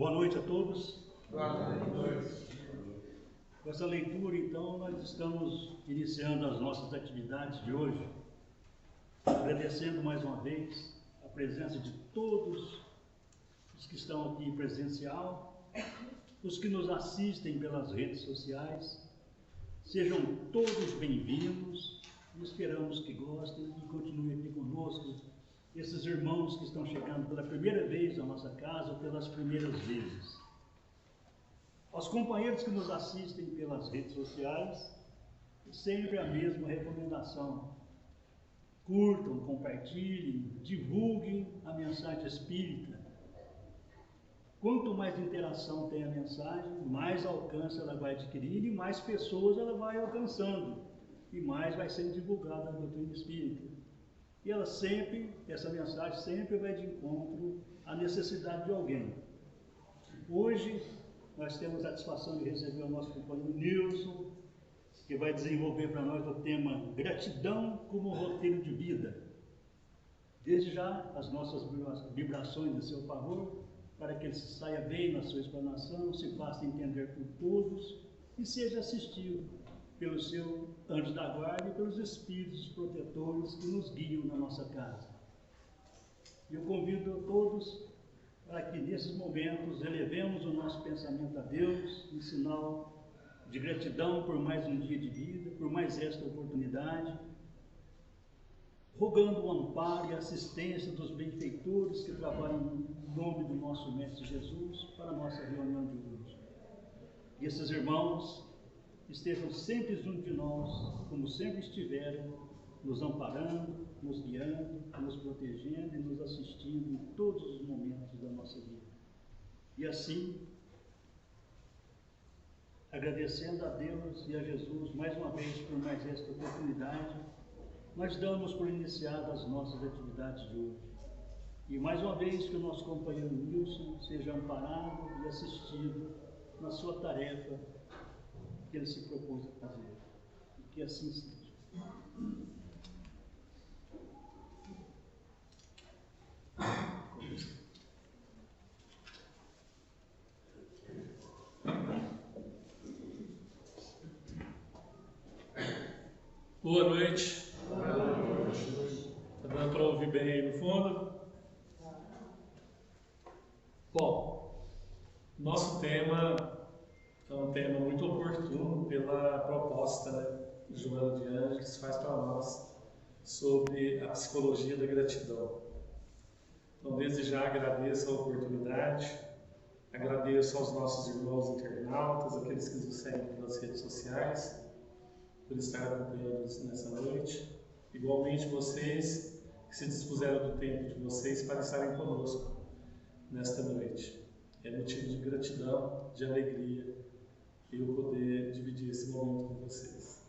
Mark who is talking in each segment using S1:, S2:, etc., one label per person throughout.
S1: Boa noite a todos.
S2: Boa noite.
S1: Com essa leitura, então, nós estamos iniciando as nossas atividades de hoje, agradecendo mais uma vez a presença de todos os que estão aqui presencial, os que nos assistem pelas redes sociais. Sejam todos bem-vindos e esperamos que gostem e continuem aqui conosco, esses irmãos que estão chegando pela primeira vez à nossa casa ou pelas primeiras vezes. Aos companheiros que nos assistem pelas redes sociais, sempre a mesma recomendação: curtam, compartilhem, divulguem a mensagem espírita. Quanto mais interação tem a mensagem, mais alcance ela vai adquirir e mais pessoas ela vai alcançando, e mais vai sendo divulgada a doutrina espírita. E essa mensagem sempre vai de encontro à necessidade de alguém. Hoje, nós temos a satisfação de receber o nosso companheiro Nilson, que vai desenvolver para nós o tema gratidão como roteiro de vida. Desde já, as nossas vibrações em seu favor, para que ele se saia bem na sua explanação, se faça entender por todos e seja assistido pelo seu anjo da guarda e pelos espíritos protetores que nos guiam na nossa casa. Eu convido a todos para que nesses momentos elevemos o nosso pensamento a Deus em sinal de gratidão por mais um dia de vida, por mais esta oportunidade, rogando o amparo e a assistência dos benfeitores que trabalham no nome do nosso Mestre Jesus para a nossa reunião de hoje. E esses irmãos estejam sempre junto de nós, como sempre estiveram, nos amparando, nos guiando, nos protegendo e nos assistindo em todos os momentos da nossa vida. E assim, agradecendo a Deus e a Jesus mais uma vez por mais esta oportunidade, nós damos por iniciadas as nossas atividades de hoje. E mais uma vez que o nosso companheiro Nilson seja amparado e assistido na sua tarefa que ele se propôs a fazer. E que assim seja.
S2: Boa noite. Está dando para ouvir bem aí no fundo? Bom, nosso tema é um tema muito oportuno pela proposta, de Joana de Ângeles faz para nós sobre a psicologia da gratidão. Então, desde já agradeço a oportunidade, agradeço aos nossos irmãos internautas, aqueles que nos seguem pelas redes sociais, por estar acompanhando-nos nessa noite. Igualmente vocês que se dispuseram do tempo de vocês para estarem conosco nesta noite. É motivo de gratidão, de alegria, eu poder dividir esse momento com vocês.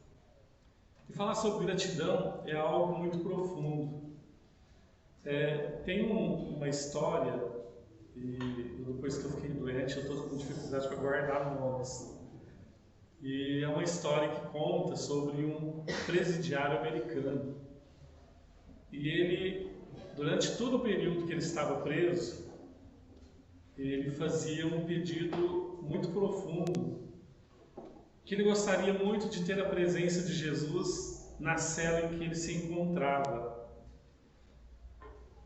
S2: E falar sobre gratidão é algo muito profundo. Tem uma história, e depois que eu fiquei doente, eu estou com dificuldade para guardar nomes. E é uma história que conta sobre um presidiário americano. E ele, durante todo o período que ele estava preso, ele fazia um pedido muito profundo, que ele gostaria muito de ter a presença de Jesus na cela em que ele se encontrava.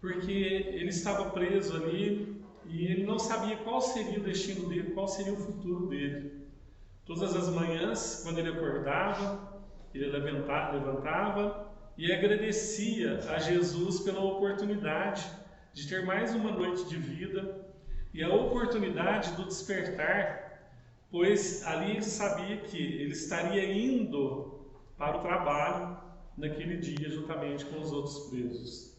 S2: Porque ele estava preso ali e ele não sabia qual seria o destino dele, qual seria o futuro dele. Todas as manhãs, quando ele acordava, ele levantava e agradecia a Jesus pela oportunidade de ter mais uma noite de vida e a oportunidade do despertar, pois ali ele sabia que ele estaria indo para o trabalho naquele dia juntamente com os outros presos.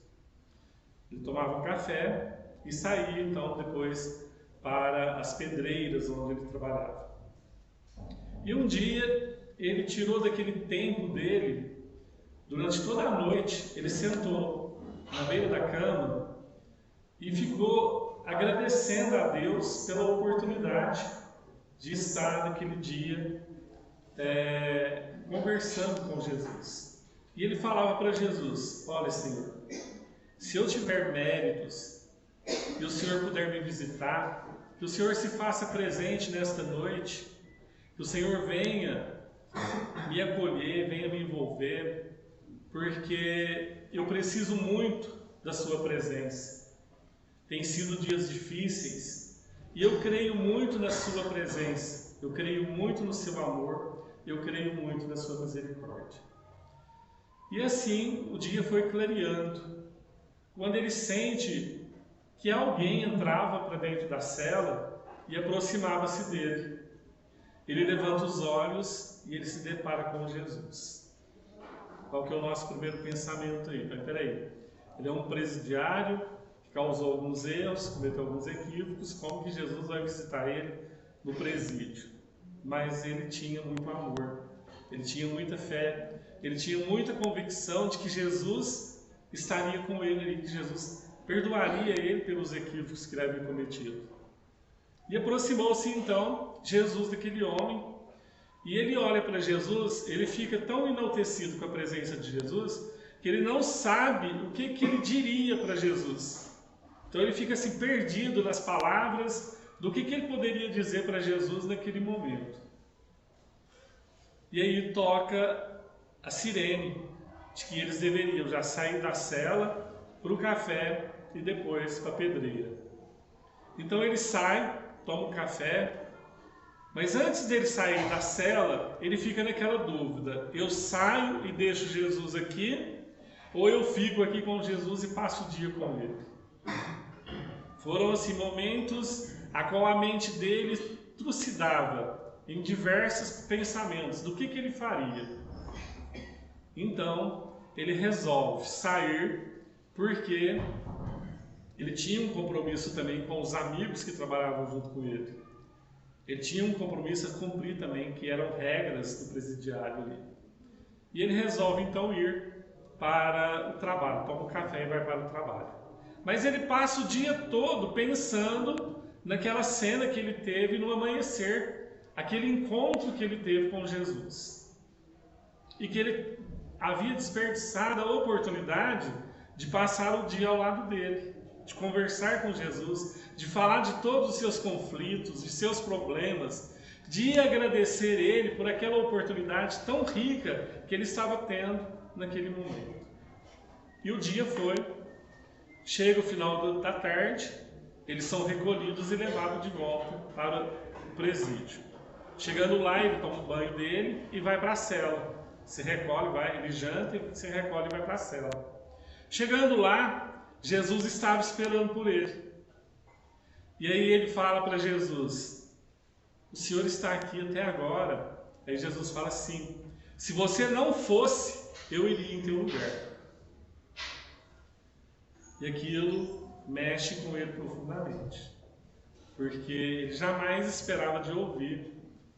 S2: Ele tomava um café e saía então depois para as pedreiras onde ele trabalhava. E um dia ele tirou daquele tempo dele, durante toda a noite, ele sentou na beira da cama e ficou agradecendo a Deus pela oportunidade de estar naquele dia conversando com Jesus. E ele falava para Jesus: olha, Senhor, se eu tiver méritos e o Senhor puder me visitar, que o Senhor se faça presente nesta noite, que o Senhor venha me acolher, venha me envolver, porque eu preciso muito da sua presença. Tem sido dias difíceis e eu creio muito na sua presença, eu creio muito no seu amor, eu creio muito na sua misericórdia. E assim o dia foi clareando, quando ele sente que alguém entrava para dentro da cela e aproximava-se dele. Ele levanta os olhos e ele se depara com Jesus. Qual que é o nosso primeiro pensamento aí? Mas peraí, ele é um presidiário que causou alguns erros, cometeu alguns equívocos, como que Jesus vai visitar ele no presídio? Mas ele tinha muito amor, ele tinha muita fé, ele tinha muita convicção de que Jesus estaria com ele, que Jesus perdoaria ele pelos equívocos que ele havia cometido. E aproximou-se então Jesus daquele homem, e ele olha para Jesus, ele fica tão enaltecido com a presença de Jesus, que ele não sabe o que ele diria para Jesus. Então ele fica assim perdido nas palavras do que ele poderia dizer para Jesus naquele momento. E aí toca a sirene de que eles deveriam já sair da cela para o café e depois para a pedreira. Então ele sai, toma um café, mas antes dele sair da cela, ele fica naquela dúvida: eu saio e deixo Jesus aqui, ou eu fico aqui com Jesus e passo o dia com ele? Foram assim momentos a qual a mente dele trucidava em diversos pensamentos do que ele faria. Então ele resolve sair, porque ele tinha um compromisso também com os amigos que trabalhavam junto com ele. Ele tinha um compromisso a cumprir também, que eram regras do presidiário ali. E ele resolve então ir para o trabalho, toma um café e vai para o trabalho. Mas ele passa o dia todo pensando naquela cena que ele teve no amanhecer, aquele encontro que ele teve com Jesus. E que ele havia desperdiçado a oportunidade de passar o dia ao lado dele, de conversar com Jesus, de falar de todos os seus conflitos, de seus problemas, de agradecer ele por aquela oportunidade tão rica que ele estava tendo naquele momento. E o dia foi, chega o final da tarde, eles são recolhidos e levados de volta para o presídio. Chegando lá, ele toma o banho dele e vai para a cela. Se recolhe, ele janta e se recolhe e vai para a cela. Chegando lá, Jesus estava esperando por ele. E aí ele fala para Jesus: o Senhor está aqui até agora. Aí Jesus fala assim: se você não fosse, eu iria em teu lugar. E aquilo mexe com ele profundamente, porque ele jamais esperava de ouvir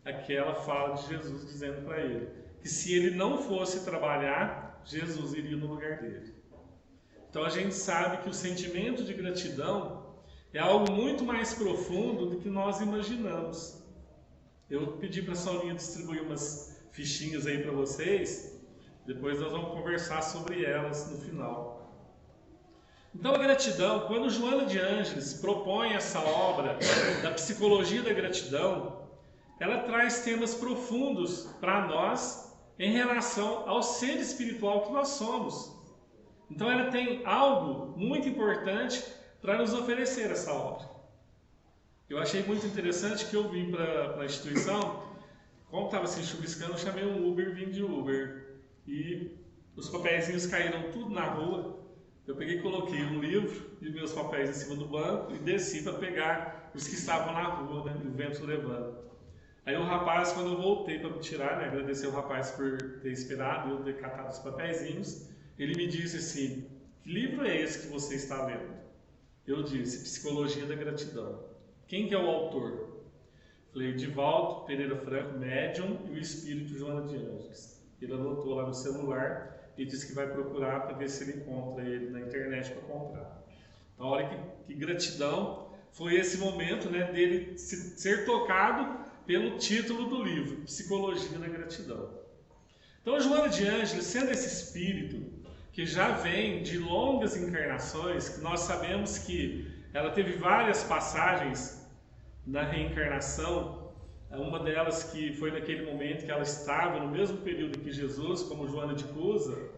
S2: aquela fala de Jesus dizendo para ele que se ele não fosse trabalhar, Jesus iria no lugar dele. Então a gente sabe que o sentimento de gratidão é algo muito mais profundo do que nós imaginamos. Eu pedi para a Saulinha distribuir umas fichinhas aí para vocês, depois nós vamos conversar sobre elas no final. Então a gratidão, quando Joana de Ângeles propõe essa obra da psicologia da gratidão, ela traz temas profundos para nós em relação ao ser espiritual que nós somos. Então ela tem algo muito importante para nos oferecer essa obra. Eu achei muito interessante que eu vim para a instituição, como estava assim chuviscando, eu chamei um Uber, vim de Uber. E os papeizinhos caíram tudo na rua. Eu peguei e coloquei um livro e meus papéis em cima do banco e desci para pegar os que estavam na rua, né, o vento levando. Aí o rapaz, quando eu voltei para me tirar, né, agradecer o rapaz por ter esperado eu ter catado os papeizinhos, ele me disse assim: que livro é esse que você está lendo? Eu disse: Psicologia da Gratidão. Quem que é o autor? Falei: Divaldo Pereira Franco, médium, e o espírito Joana de Ângeles. Ele anotou lá no celular e disse que vai procurar para ver se ele encontra ele na internet para comprar. Então olha que gratidão foi esse momento, né, dele ser tocado pelo título do livro, Psicologia da Gratidão. Então Joana de Ângeles, sendo esse espírito que já vem de longas encarnações, que nós sabemos que ela teve várias passagens na reencarnação, uma delas que foi naquele momento que ela estava no mesmo período que Jesus, como Joana de Cusa,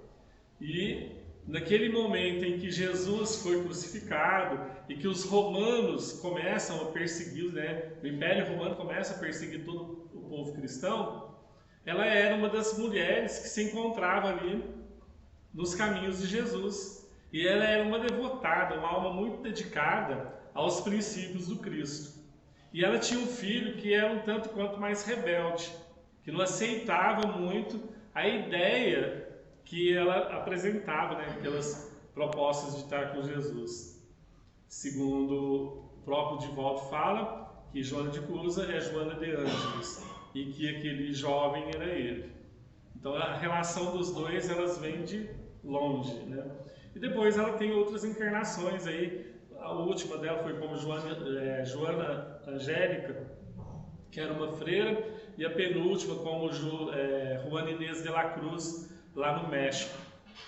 S2: e naquele momento em que Jesus foi crucificado e que os romanos começam a perseguir, né, o Império Romano começa a perseguir todo o povo cristão, ela era uma das mulheres que se encontrava ali nos caminhos de Jesus. E ela era uma devotada, uma alma muito dedicada aos princípios do Cristo. E ela tinha um filho que era um tanto quanto mais rebelde, que não aceitava muito a ideia que ela apresentava, né, aquelas propostas de estar com Jesus. Segundo o próprio Divaldo fala, que Joana de Cusa é Joana de Ângeles e que aquele jovem era ele. Então a relação dos dois, elas vêm de longe, né? E depois ela tem outras encarnações aí. A última dela foi como Joana Angélica, que era uma freira, e a penúltima como Juana Inês de la Cruz, lá no México.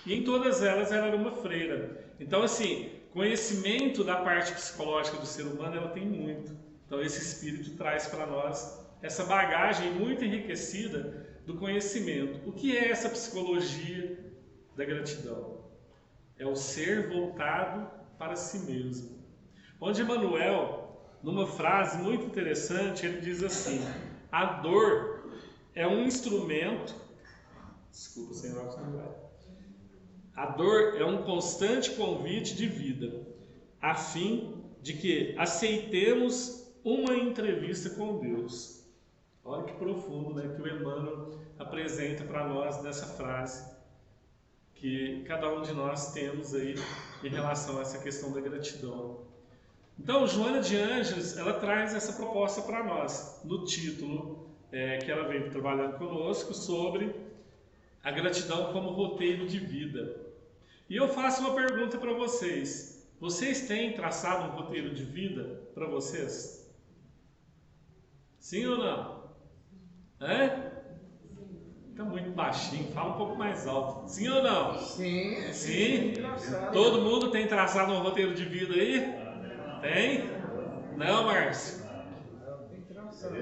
S2: E em todas elas ela era uma freira. Então, assim, conhecimento da parte psicológica do ser humano ela tem muito. Então esse espírito traz para nós essa bagagem muito enriquecida do conhecimento. O que é essa psicologia da gratidão? É o ser voltado para si mesmo. Onde Emmanuel, numa frase muito interessante, ele diz assim: a dor é um instrumento. Desculpa, senhor. A dor é um constante convite de vida, a fim de que aceitemos uma entrevista com Deus. Olha que profundo, né, que o Emmanuel apresenta para nós nessa frase que cada um de nós temos aí em relação a essa questão da gratidão. Então, Joana de Ângeles, ela traz essa proposta para nós, no título que ela vem trabalhando conosco, sobre a gratidão como roteiro de vida. E eu faço uma pergunta para vocês. Vocês têm traçado um roteiro de vida para vocês? Sim ou não? Fica muito baixinho, fala um pouco mais alto. Sim ou não?
S3: Sim.
S2: Sim? Todo mundo tem traçado um roteiro de vida aí? Tem? Não, Márcio?
S3: Tem traçado.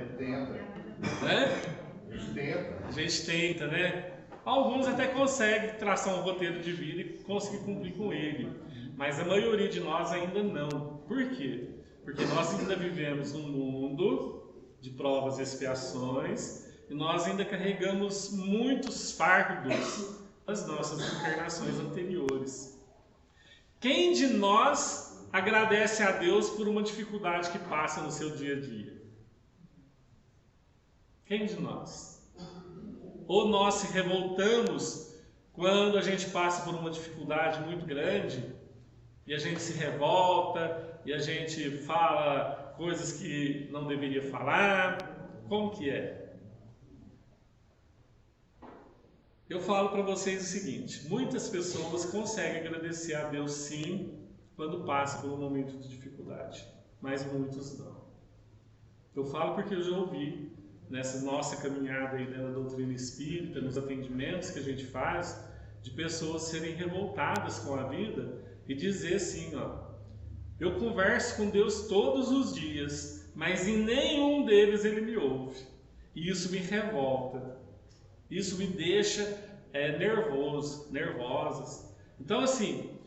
S2: A gente tenta, né? Alguns até conseguem traçar um roteiro de vida e conseguir cumprir com ele. Mas a maioria de nós ainda não. Por quê? Porque nós ainda vivemos num mundo de provas e expiações, e nós ainda carregamos muitos fardos das nossas encarnações anteriores. Quem de nós agradece a Deus por uma dificuldade que passa no seu dia a dia? Quem de nós? Ou nós se revoltamos quando a gente passa por uma dificuldade muito grande, e a gente se revolta, e a gente fala coisas que não deveria falar? Como que é? Eu falo para vocês o seguinte: muitas pessoas conseguem agradecer a Deus sim, quando passa por um momento de dificuldade, mas muitos não. Eu falo porque eu já ouvi, nessa nossa caminhada aí na doutrina espírita, nos atendimentos que a gente faz, de pessoas serem revoltadas com a vida e dizer assim, eu converso com Deus todos os dias, mas em nenhum deles Ele me ouve. E isso me revolta. Isso me deixa nervosas. Então, assim,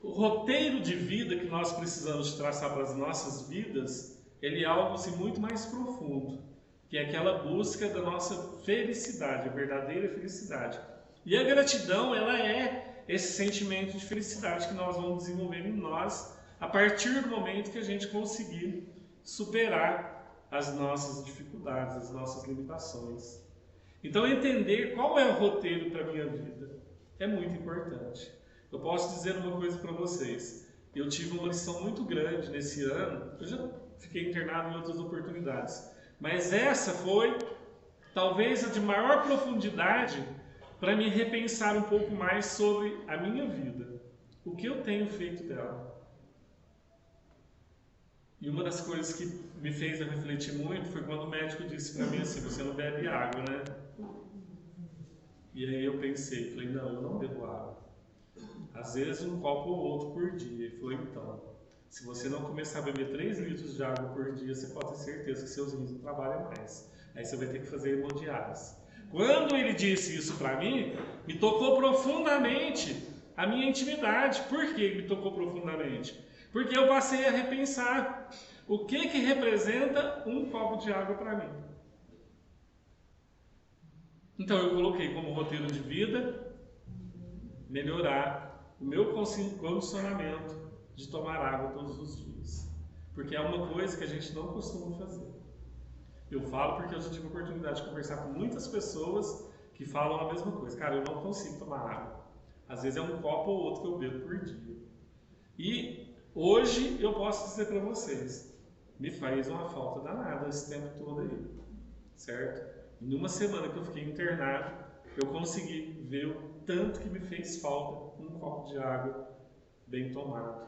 S2: o roteiro de vida que nós precisamos traçar para as nossas vidas, ele é algo assim, muito mais profundo, que é aquela busca da nossa felicidade, a verdadeira felicidade. E a gratidão, ela é esse sentimento de felicidade que nós vamos desenvolver em nós a partir do momento que a gente conseguir superar as nossas dificuldades, as nossas limitações. Então, entender qual é o roteiro para a minha vida é muito importante. Eu posso dizer uma coisa para vocês. Eu tive uma lição muito grande nesse ano. Eu já fiquei internado em outras oportunidades. Mas essa foi, talvez, a de maior profundidade para me repensar um pouco mais sobre a minha vida. O que eu tenho feito dela. E uma das coisas que me fez refletir muito foi quando o médico disse para mim assim: você não bebe água, né? E aí eu pensei, não, eu não bebo água. Às vezes um copo ou outro por dia. Ele falou, então, Se você não começar a beber 3 litros de água por dia, você pode ter certeza que seus rins não trabalham mais. Aí você vai ter que fazer hemodiálise. Quando ele disse isso para mim, me tocou profundamente a minha intimidade. Por que me tocou profundamente? Porque eu passei a repensar o que representa um copo de água para mim. Então eu coloquei como roteiro de vida melhorar o meu condicionamento de tomar água todos os dias. Porque é uma coisa que a gente não costuma fazer. Eu falo porque eu já tive a oportunidade de conversar com muitas pessoas que falam a mesma coisa. Cara, eu não consigo tomar água. Às vezes é um copo ou outro que eu bebo por dia. E hoje eu posso dizer para vocês, me faz uma falta danada esse tempo todo aí. Certo? E numa semana que eu fiquei internado, eu consegui ver o tanto que me fez falta um copo de água bem tomado.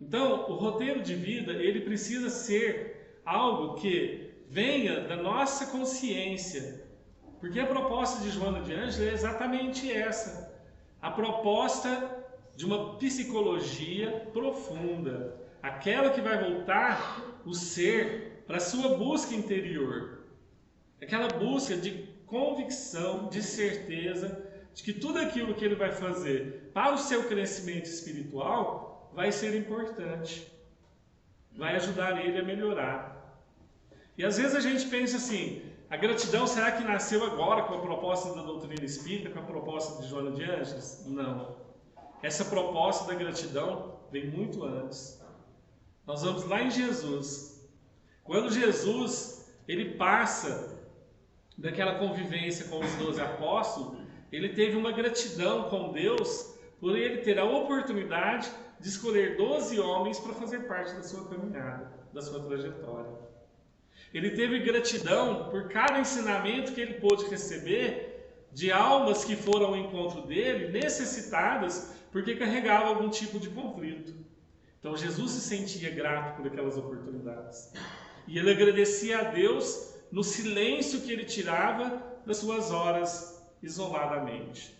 S2: Então, o roteiro de vida, ele precisa ser algo que venha da nossa consciência. Porque a proposta de Joana de Ângela é exatamente essa. A proposta de uma psicologia profunda. Aquela que vai voltar o ser para a sua busca interior. Aquela busca de convicção, de certeza, de que tudo aquilo que ele vai fazer para o seu crescimento espiritual vai ser importante. Vai ajudar ele a melhorar. E às vezes a gente pensa assim, a gratidão será que nasceu agora com a proposta da doutrina espírita, com a proposta de Joana de Ângeles? Não. Essa proposta da gratidão vem muito antes. Nós vamos lá em Jesus. Quando Jesus ele passa daquela convivência com os 12 apóstolos, ele teve uma gratidão com Deus por ele ter a oportunidade de escolher 12 homens para fazer parte da sua caminhada, da sua trajetória. Ele teve gratidão por cada ensinamento que ele pôde receber de almas que foram ao encontro dele, necessitadas, porque carregavam algum tipo de conflito. Então Jesus se sentia grato por aquelas oportunidades. E ele agradecia a Deus no silêncio que ele tirava das suas horas isoladamente.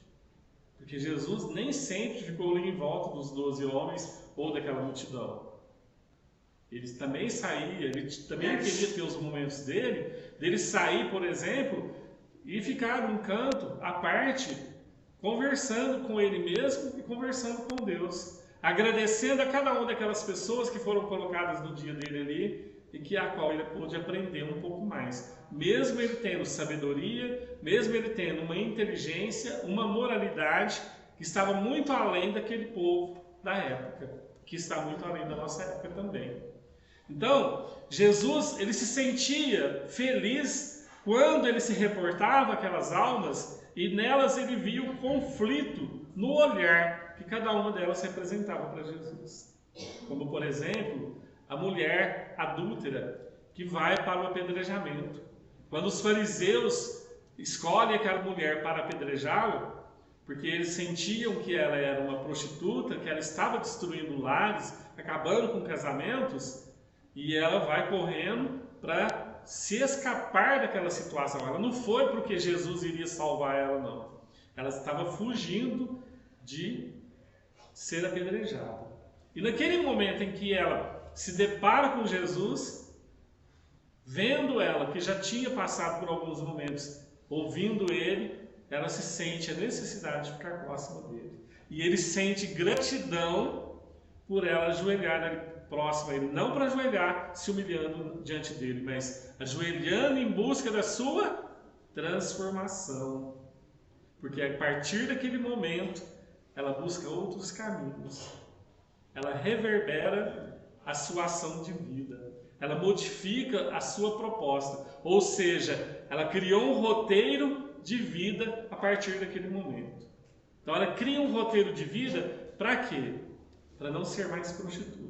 S2: Porque Jesus nem sempre ficou ali em volta dos 12 homens ou daquela multidão. Ele também saía, ele também queria ter os momentos dele sair, por exemplo, e ficar num canto, à parte, conversando com ele mesmo e conversando com Deus. Agradecendo a cada uma daquelas pessoas que foram colocadas no dia dele ali e que a qual ele pôde aprender um pouco mais. Mesmo ele tendo sabedoria, mesmo ele tendo uma inteligência, uma moralidade que estava muito além daquele povo da época, que está muito além da nossa época também. Então, Jesus, ele se sentia feliz quando ele se reportava aquelas almas e nelas ele via o conflito no olhar que cada uma delas representava para Jesus. Como, por exemplo, a mulher adúltera que vai para o apedrejamento. Quando os fariseus escolhem aquela mulher para apedrejá-la, porque eles sentiam que ela era uma prostituta, que ela estava destruindo lares, acabando com casamentos, e ela vai correndo para se escapar daquela situação. Ela não foi porque Jesus iria salvar ela, não. Ela estava fugindo de ser apedrejada. E naquele momento em que ela se depara com Jesus, vendo ela que já tinha passado por alguns momentos, ouvindo ele, ela se sente a necessidade de ficar próxima dele. E ele sente gratidão por ela ajoelhar ali próximo a ele, não para ajoelhar se humilhando diante dele, mas ajoelhando em busca da sua transformação. Porque a partir daquele momento, ela busca outros caminhos. Ela reverbera a sua ação de vida. Ela modifica a sua proposta. Ou seja, ela criou um roteiro de vida a partir daquele momento. Então ela cria um roteiro de vida para quê? Para não ser mais prostituta.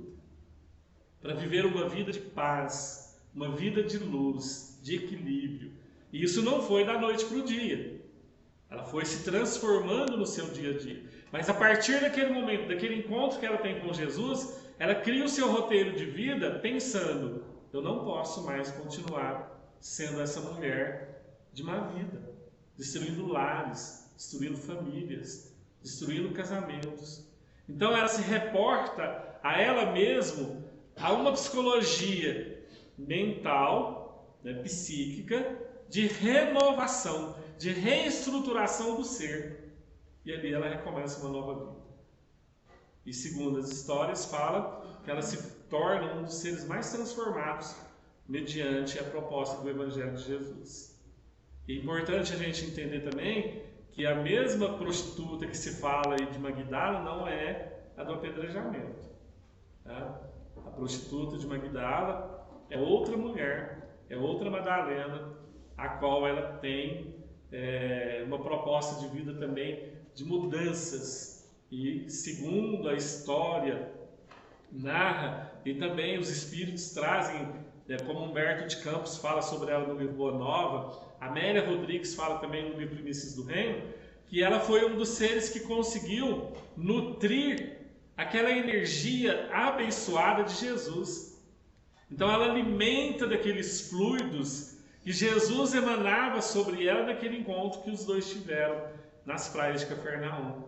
S2: Para viver uma vida de paz, uma vida de luz, de equilíbrio. E isso não foi da noite para o dia. Ela foi se transformando no seu dia a dia. Mas a partir daquele momento, daquele encontro que ela tem com Jesus, ela cria o seu roteiro de vida pensando: eu não posso mais continuar sendo essa mulher de má vida, destruindo lares, destruindo famílias, destruindo casamentos. Então ela se reporta a ela mesma a uma psicologia mental, né, psíquica, de renovação, de reestruturação do ser. E ali ela recomeça uma nova vida. E segundo as histórias, fala que ela se torna um dos seres mais transformados mediante a proposta do Evangelho de Jesus. É importante a gente entender também que a mesma prostituta que se fala aí de Magdala não é a do apedrejamento. Tá? A prostituta de Magdala é outra mulher, é outra Madalena, a qual ela tem uma proposta de vida também de mudanças. E segundo a história narra, e também os espíritos trazem, como Humberto de Campos fala sobre ela no livro Boa Nova, Amélia Rodrigues fala também no livro Primícias do Reino, que ela foi um dos seres que conseguiu nutrir aquela energia abençoada de Jesus. Então ela alimenta daqueles fluidos que Jesus emanava sobre ela naquele encontro que os dois tiveram nas praias de Cafarnaum.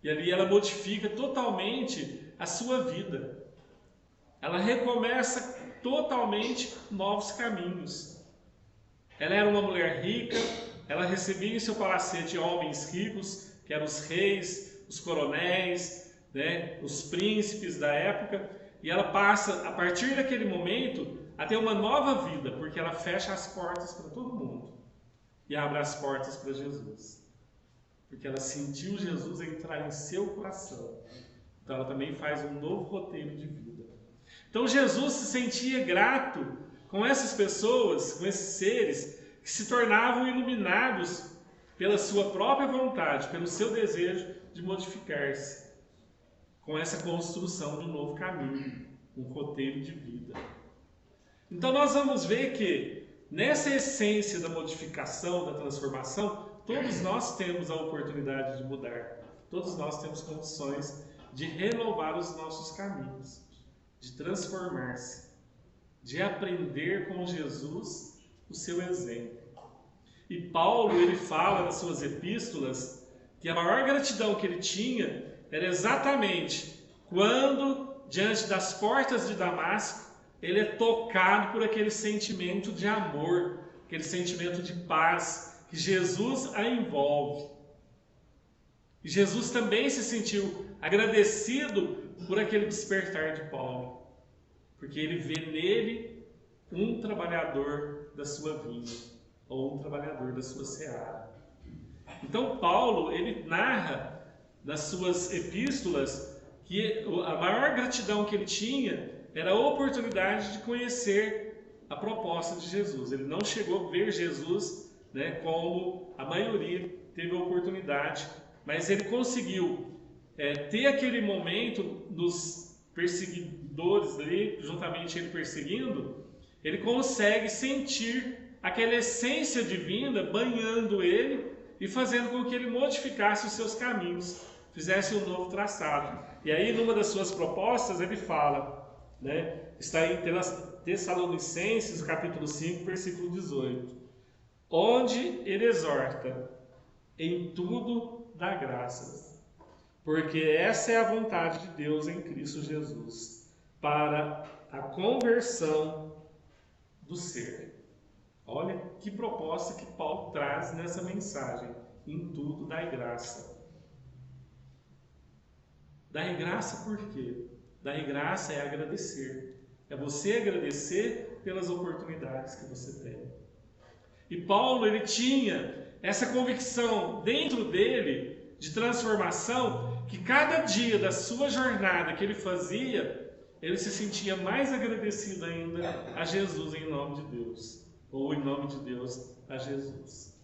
S2: E ali ela modifica totalmente a sua vida. Ela recomeça totalmente novos caminhos. Ela era uma mulher rica, ela recebia em seu palacete homens ricos, que eram os reis, os coronéis, né, os príncipes da época, e ela passa, a partir daquele momento, a ter uma nova vida, porque ela fecha as portas para todo mundo e abre as portas para Jesus. Porque ela sentiu Jesus entrar em seu coração. Então ela também faz um novo roteiro de vida. Então Jesus se sentia grato com essas pessoas, com esses seres que se tornavam iluminados pela sua própria vontade, pelo seu desejo de modificar-se, com essa construção de um novo caminho, um roteiro de vida. Então nós vamos ver que nessa essência da modificação, da transformação, todos nós temos a oportunidade de mudar, todos nós temos condições de renovar os nossos caminhos, de transformar-se, de aprender com Jesus o seu exemplo. E Paulo, ele fala nas suas epístolas que a maior gratidão que ele tinha era exatamente quando, diante das portas de Damasco, ele é tocado por aquele sentimento de amor, aquele sentimento de paz, que Jesus a envolve. E Jesus também se sentiu agradecido por aquele despertar de Paulo, porque ele vê nele um trabalhador da sua vinha, ou um trabalhador da sua seara. Então Paulo, ele narra nas suas epístolas que a maior gratidão que ele tinha era a oportunidade de conhecer a proposta de Jesus. Ele não chegou a ver Jesus, né, como a maioria teve a oportunidade, mas ele conseguiu ter aquele momento nos perseguidores ali, juntamente ele perseguindo, ele consegue sentir aquela essência divina banhando ele e fazendo com que ele modificasse os seus caminhos, fizesse um novo traçado. E aí, numa das suas propostas, ele fala, né, está em Tessalonicenses, capítulo 5, versículo 18, onde ele exorta: em tudo dá graças, porque essa é a vontade de Deus em Cristo Jesus, para a conversão do ser. Olha que proposta que Paulo traz nessa mensagem: em tudo dai graça. Dai graça por quê? Dai graça é agradecer. É você agradecer pelas oportunidades que você tem. E Paulo, ele tinha essa convicção dentro dele de transformação, que cada dia da sua jornada que ele fazia, ele se sentia mais agradecido ainda a Jesus em nome de Deus, ou em nome de Deus a Jesus.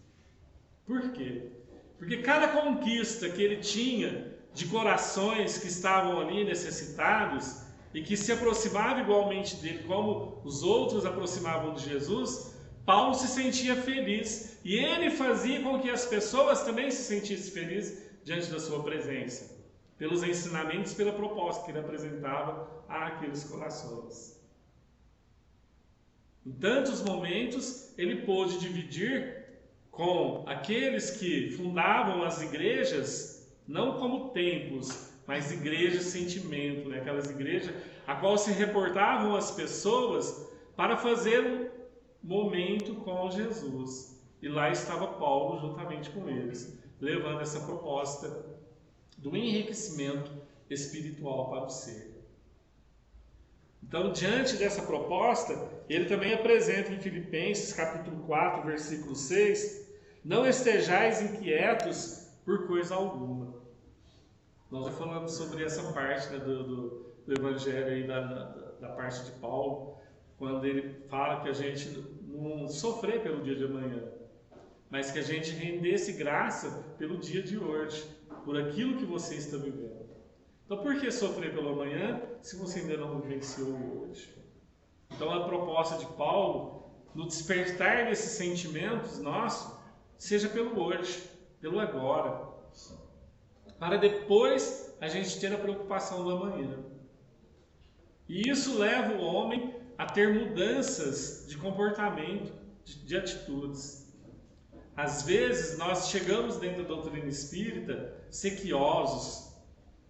S2: Por quê? Porque cada conquista que ele tinha de corações que estavam ali necessitados e que se aproximavam igualmente dele como os outros aproximavam de Jesus, Paulo se sentia feliz e ele fazia com que as pessoas também se sentissem felizes diante da sua presença, pelos ensinamentos, pela proposta que ele apresentava àqueles corações. Em tantos momentos, ele pôde dividir com aqueles que fundavam as igrejas, não como templos, mas igreja sentimento, né? Aquelas igrejas a qual se reportavam as pessoas para fazer um momento com Jesus. E lá estava Paulo juntamente com eles, levando essa proposta do enriquecimento espiritual para o ser. Então, diante dessa proposta, ele também apresenta em Filipenses capítulo 4, versículo 6, não estejais inquietos por coisa alguma. Nós já falamos sobre essa parte, né, do Evangelho aí, da parte de Paulo, quando ele fala que a gente não sofrer pelo dia de amanhã, mas que a gente rendesse graça pelo dia de hoje, por aquilo que você está vivendo. Então, por que sofrer pelo amanhã se você ainda não vivenciou hoje? Então, a proposta de Paulo, no despertar desses sentimentos nossos, seja pelo hoje, pelo agora, para depois a gente ter a preocupação do amanhã. E isso leva o homem a ter mudanças de comportamento, de atitudes. Às vezes, nós chegamos dentro da doutrina espírita sequiosos,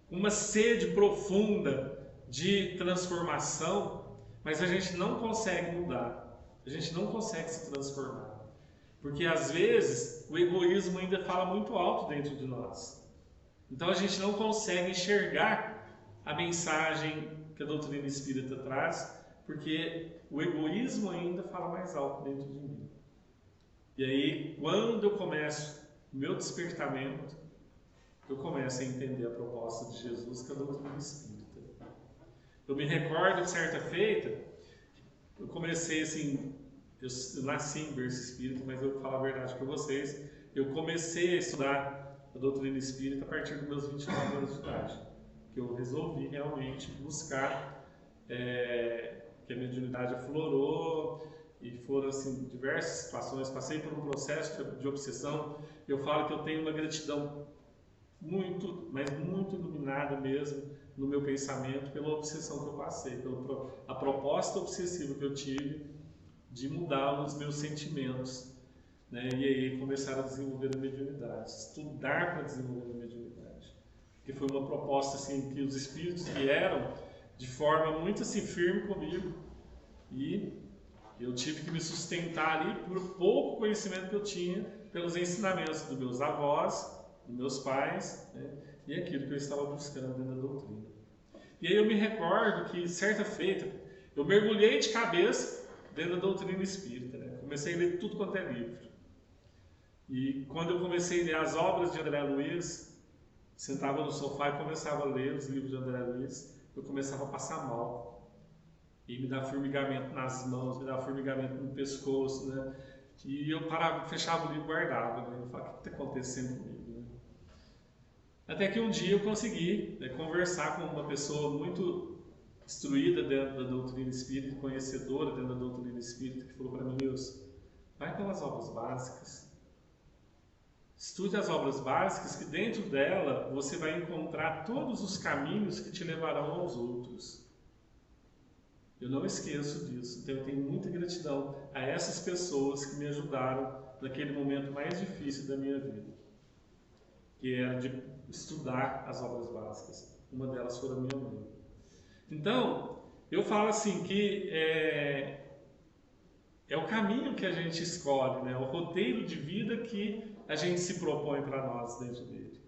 S2: uma sede profunda de transformação, mas a gente não consegue mudar, a gente não consegue se transformar, porque às vezes o egoísmo ainda fala muito alto dentro de nós, então a gente não consegue enxergar a mensagem que a doutrina espírita traz, porque o egoísmo ainda fala mais alto dentro de mim. E aí, quando eu começo o meu despertamento, eu começo a entender a proposta de Jesus, que é a doutrina espírita. Eu me recordo de certa feita, eu comecei assim, eu nasci em berço espírita, mas eu vou falar a verdade para vocês, eu comecei a estudar a doutrina espírita a partir dos meus 29 anos de idade, que eu resolvi realmente buscar, que a mediunidade aflorou, e foram assim, diversas situações, passei por um processo de obsessão. Eu falo que eu tenho uma gratidão muito, mas muito iluminada mesmo no meu pensamento pela obsessão que eu passei, pela a proposta obsessiva que eu tive de mudar os meus sentimentos, né? E aí começar a desenvolver a mediunidade, estudar para desenvolver a mediunidade, que foi uma proposta assim que os espíritos vieram de forma muito assim firme comigo, e eu tive que me sustentar ali por pouco conhecimento que eu tinha, pelos ensinamentos dos meus avós, dos meus pais, né, e aquilo que eu estava buscando dentro da doutrina. E aí eu me recordo que, certa feita, eu mergulhei de cabeça dentro da doutrina espírita, né? Comecei a ler tudo quanto é livro. E quando eu comecei a ler as obras de André Luiz, sentava no sofá e começava a ler os livros de André Luiz, eu começava a passar mal. E me dá formigamento nas mãos, me dá formigamento no pescoço, né? E eu parava, fechava o livro e guardava, né? Eu falava, o que está acontecendo comigo? Né? Até que um dia eu consegui, né, conversar com uma pessoa muito instruída dentro da doutrina espírita, conhecedora dentro da doutrina espírita, que falou para mim, Nilson, vai pelas obras básicas. Estude as obras básicas, que dentro dela você vai encontrar todos os caminhos que te levarão aos outros. Eu não esqueço disso, então eu tenho muita gratidão a essas pessoas que me ajudaram naquele momento mais difícil da minha vida, que era de estudar as obras básicas. Uma delas foi a minha mãe. Então, eu falo assim que é o caminho que a gente escolhe, né? O roteiro de vida que a gente se propõe para nós dentro dele.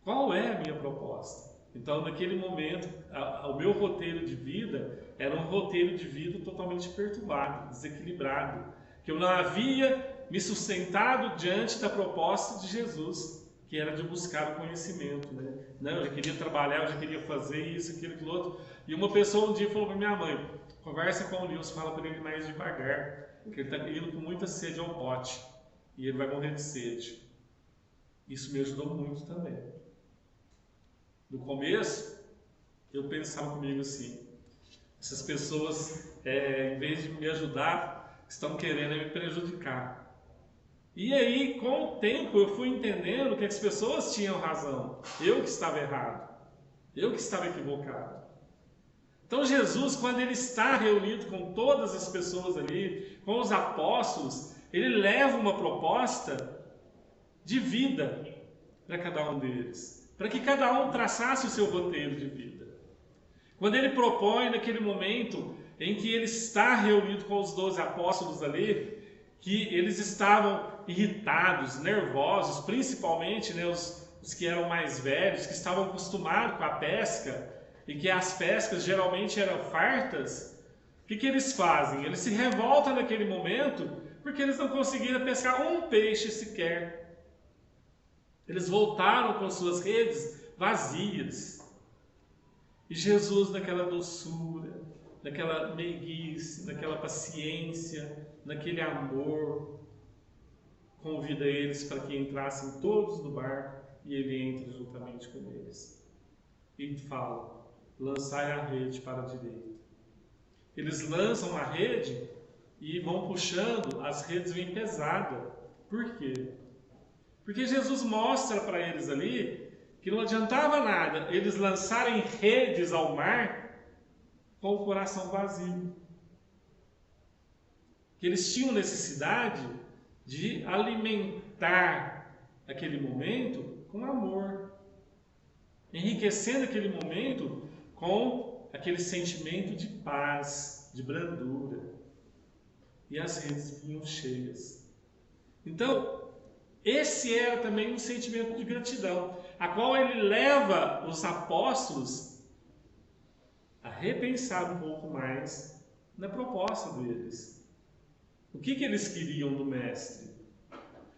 S2: Qual é a minha proposta? Então, naquele momento, o meu roteiro de vida era um roteiro de vida totalmente perturbado, desequilibrado, que eu não havia me sustentado diante da proposta de Jesus, que era de buscar o conhecimento, né? Não, eu já queria trabalhar, eu já queria fazer isso, aquilo, outro. E uma pessoa um dia falou para minha mãe, conversa com o Nilson, fala para ele mais devagar, que ele está indo com muita sede ao pote, e ele vai morrer de sede. Isso me ajudou muito também. No começo, eu pensava comigo assim, essas pessoas, em vez de me ajudar, estão querendo me prejudicar. E aí, com o tempo, eu fui entendendo que as pessoas tinham razão, eu que estava errado, eu que estava equivocado. Então Jesus, quando ele está reunido com todas as pessoas ali, com os apóstolos, ele leva uma proposta de vida para cada um deles. para que cada um traçasse o seu roteiro de vida. Quando ele propõe, naquele momento em que ele está reunido com os 12 apóstolos ali, que eles estavam irritados, nervosos, principalmente, né, os que eram mais velhos, que estavam acostumados com a pesca, e que as pescas geralmente eram fartas, o que eles fazem? Eles se revoltam naquele momento, porque eles não conseguiram pescar um peixe sequer. Eles voltaram com suas redes vazias. E Jesus, naquela doçura, naquela meiguice, naquela paciência, naquele amor, convida eles para que entrassem todos no barco e ele entre juntamente com eles. E fala: lançai a rede para a direita. Eles lançam a rede e vão puxando, as redes vêm pesadas. Por quê? Porque Jesus mostra para eles ali que não adiantava nada eles lançarem redes ao mar com o coração vazio. Que eles tinham necessidade de alimentar aquele momento com amor, enriquecendo aquele momento com aquele sentimento de paz, de brandura. E as redes vinham cheias. Então, esse era também um sentimento de gratidão, a qual ele leva os apóstolos a repensar um pouco mais na proposta deles. O que eles queriam do Mestre?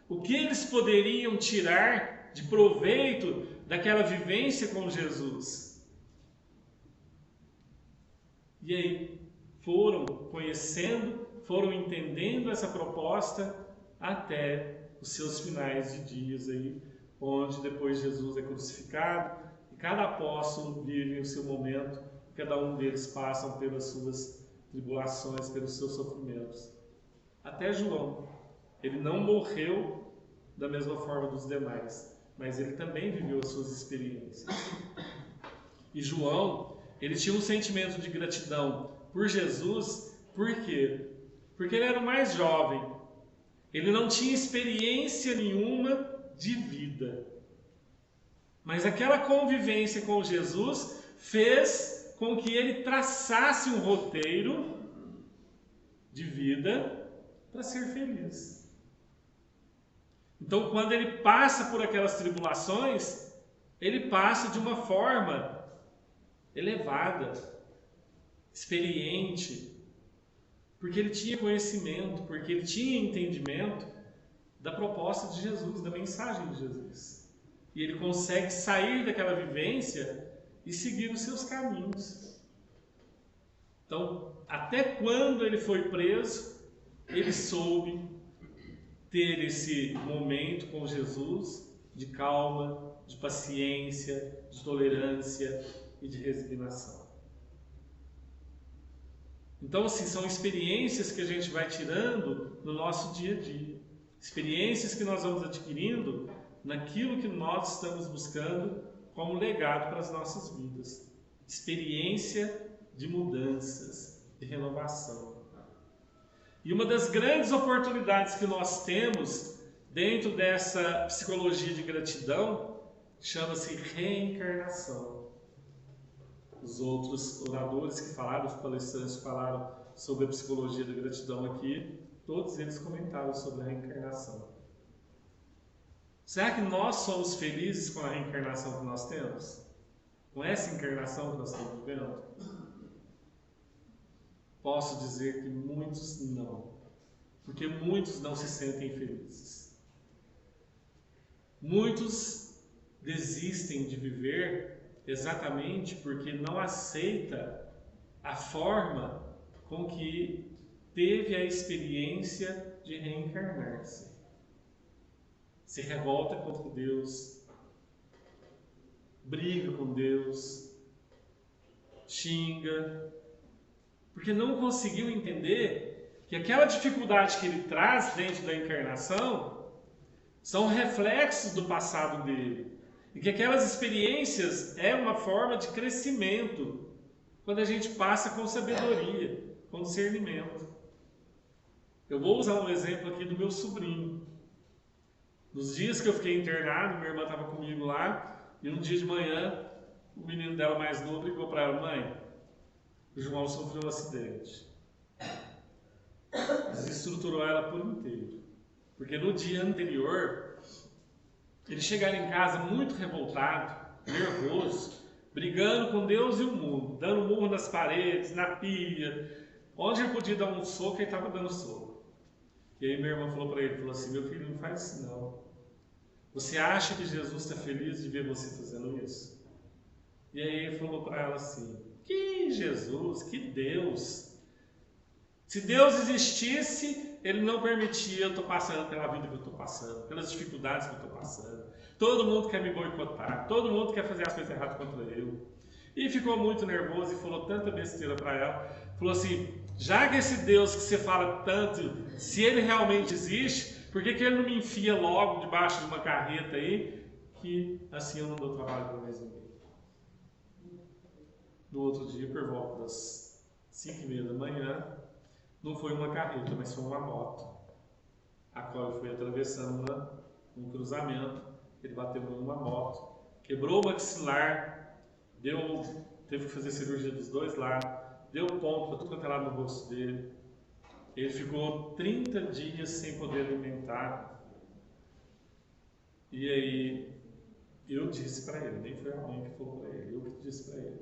S2: O que eles poderiam tirar de proveito daquela vivência com Jesus? E aí, foram conhecendo, foram entendendo essa proposta até os seus finais de dias aí, onde depois Jesus é crucificado e cada apóstolo vive o seu momento, cada um deles passam pelas suas tribulações, pelos seus sofrimentos. Até João, ele não morreu da mesma forma dos demais, mas ele também viveu as suas experiências. E João, ele tinha um sentimento de gratidão por Jesus, por quê? Porque ele era o mais jovem, ele não tinha experiência nenhuma de vida. Mas aquela convivência com Jesus fez com que ele traçasse um roteiro de vida para ser feliz. Então, quando ele passa por aquelas tribulações, ele passa de uma forma elevada, experiente, porque ele tinha conhecimento, porque ele tinha entendimento da proposta de Jesus, da mensagem de Jesus. E ele consegue sair daquela vivência e seguir os seus caminhos. Então, até quando ele foi preso, ele soube ter esse momento com Jesus de calma, de paciência, de tolerância e de resignação. Então, assim, são experiências que a gente vai tirando no nosso dia a dia. Experiências que nós vamos adquirindo naquilo que nós estamos buscando como legado para as nossas vidas. Experiência de mudanças, de renovação. E uma das grandes oportunidades que nós temos dentro dessa psicologia de gratidão chama-se reencarnação. Os outros oradores que falaram, os palestrantes que falaram sobre a psicologia da gratidão aqui, todos eles comentaram sobre a reencarnação. Será que nós somos felizes com a reencarnação que nós temos? Com essa encarnação que nós estamos vivendo? Posso dizer que muitos não. Porque muitos não se sentem felizes. Muitos desistem de viver exatamente porque não aceita a forma com que teve a experiência de reencarnar-se. Se revolta contra Deus, briga com Deus, xinga, porque não conseguiu entender que aquela dificuldade que ele traz dentro da encarnação são reflexos do passado dele. E que aquelas experiências é uma forma de crescimento quando a gente passa com sabedoria, com discernimento. Eu vou usar um exemplo aqui do meu sobrinho. Nos dias que eu fiquei internado, minha irmã estava comigo lá, E um dia de manhã, o menino dela mais novo ligou para ela: mãe, o João sofreu um acidente. Desestruturou ela por inteiro. Porque no dia anterior, ele chegara em casa muito revoltado, nervoso, brigando com Deus e o mundo, dando murro nas paredes, na pia. Onde ele podia dar um soco, ele estava dando soco. E aí minha irmã falou para ele, falou assim: meu filho, não faz isso não. Você acha que Jesus está feliz de ver você fazendo isso? E aí ele falou para ela assim: que Jesus, que Deus. Se Deus existisse, Ele não permitia eu estar passando pela vida que eu estou passando, pelas dificuldades que eu estou passando. Todo mundo quer me boicotar, todo mundo quer fazer as coisas erradas contra eu. E ficou muito nervoso e falou tanta besteira para ela. Falou assim: já que esse Deus que você fala tanto, se Ele realmente existe, por que Ele não me enfia logo debaixo de uma carreta aí, que assim eu não dou trabalho para mais ninguém? No outro dia, por volta das 5h30 da manhã, não foi uma carreta, mas foi uma moto, a qual ele foi atravessando um cruzamento. Ele bateu em uma moto, quebrou o maxilar, teve que fazer cirurgia dos dois lados, deu ponto para tudo quanto é lado no rosto dele. Ele ficou 30 dias sem poder alimentar. E aí eu disse para ele, nem foi a mãe que falou para ele, eu que disse para ele: